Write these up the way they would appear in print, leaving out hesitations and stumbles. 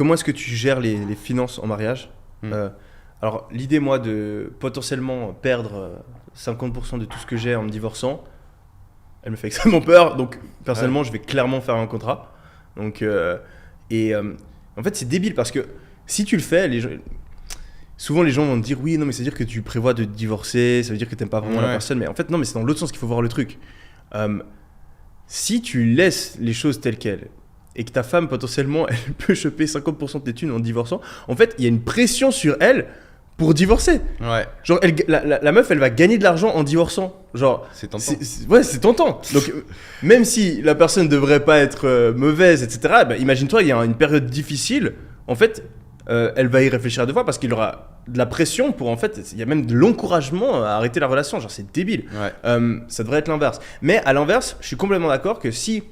comment est-ce que tu gères les finances en mariage? Alors, l'idée, moi, de potentiellement perdre 50% de tout ce que j'ai en me divorçant, elle me fait extrêmement peur. Donc, personnellement, je vais clairement faire un contrat. Donc, en fait, c'est débile parce que si tu le fais, souvent les gens vont te dire oui, non, mais c'est à dire que tu prévois de divorcer, ça veut dire que tu n'aimes pas vraiment la personne. Mais en fait, non, mais c'est dans l'autre sens qu'il faut voir le truc. Si tu laisses les choses telles quelles et que ta femme, potentiellement, elle peut choper 50% de tes thunes en divorçant, en fait, il y a une pression sur elle pour divorcer. Ouais. Genre, la meuf, elle va gagner de l'argent en divorçant. Genre, c'est tentant. Ouais, c'est tentant. Donc, même si la personne ne devrait pas être mauvaise, etc., bah, imagine-toi, il y a une période difficile. En fait, elle va y réfléchir à deux fois parce qu'il y aura de la pression pour, en fait, il y a même de l'encouragement à arrêter la relation. Genre, c'est débile. Ouais. Ça devrait être l'inverse. Mais à l'inverse, je suis complètement d'accord que si...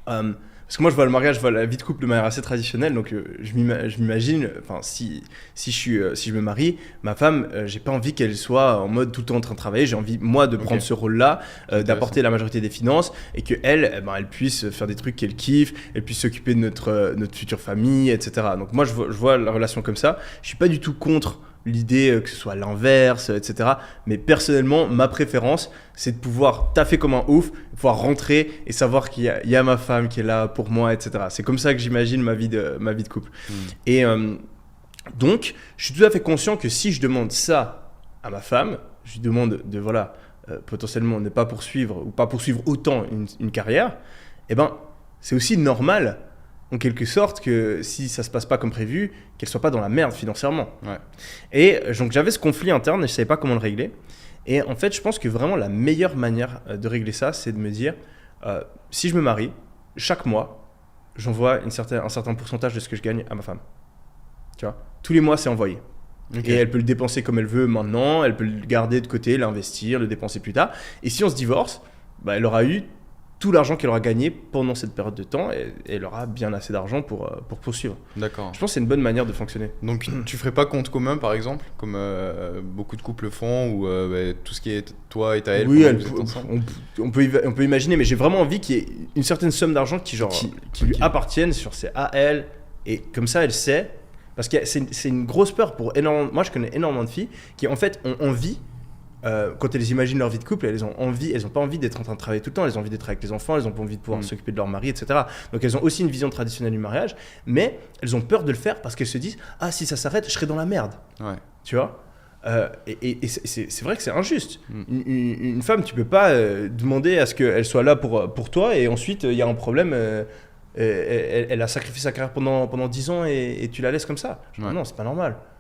parce que moi, je vois le mariage, je vois la vie de couple de manière assez traditionnelle. Donc, je m'imagine, enfin, si je me marie, ma femme, j'ai pas envie qu'elle soit en mode tout le temps en train de travailler. J'ai envie, moi, de prendre ce rôle-là, d'apporter la majorité des finances et qu'elle, elle puisse faire des trucs qu'elle kiffe, elle puisse s'occuper de notre future famille, etc. Donc, moi, je vois la relation comme ça. Je suis pas du tout contre l'idée que ce soit l'inverse, etc. Mais personnellement, ma préférence, c'est de pouvoir taffer comme un ouf, pouvoir rentrer et savoir qu'il y a ma femme qui est là pour moi, etc. C'est comme ça que j'imagine ma vie de couple. Et donc, je suis tout à fait conscient que si je demande ça à ma femme, je lui demande de, voilà, potentiellement ne pas poursuivre ou pas poursuivre autant une carrière, eh ben, c'est aussi normal en quelque sorte que si ça se passe pas comme prévu, qu'elle soit pas dans la merde financièrement. Ouais. Et donc j'avais ce conflit interne et je savais pas comment le régler. Et en fait, je pense que vraiment la meilleure manière de régler ça, c'est de me dire, si je me marie, chaque mois, j'envoie un certain pourcentage de ce que je gagne à ma femme. Tu vois, tous les mois, c'est envoyé. Okay. Et elle peut le dépenser comme elle veut maintenant, elle peut le garder de côté, l'investir, le dépenser plus tard. Et si on se divorce, bah, elle aura eu tout l'argent qu'elle aura gagné pendant cette période de temps et elle aura bien assez d'argent pour poursuivre. D'accord. Je pense que c'est une bonne manière de fonctionner. Donc tu ferais pas compte commun par exemple, comme beaucoup de couples font, ou tout ce qui est toi et ta elle, oui, vous êtes ensemble. on peut imaginer, mais j'ai vraiment envie qu'il y ait une certaine somme d'argent qui lui appartienne, c'est à elle, et comme ça elle sait, parce que c'est une grosse peur pour énormément. Moi je connais énormément de filles qui en fait ont envie. Quand elles imaginent leur vie de couple, elles n'ont pas envie d'être en train de travailler tout le temps, elles ont envie d'être avec les enfants, elles ont pas envie de pouvoir s'occuper de leur mari, etc. Donc elles ont aussi une vision traditionnelle du mariage, mais elles ont peur de le faire parce qu'elles se disent « Ah, si ça s'arrête, je serai dans la merde. » Ouais. Tu vois, et c'est vrai que c'est injuste. Une femme, tu peux pas demander à ce qu'elle soit là pour toi et ensuite il y a un problème, elle a sacrifié sa carrière pendant 10 ans et tu la laisses comme ça. Non, c'est pas normal.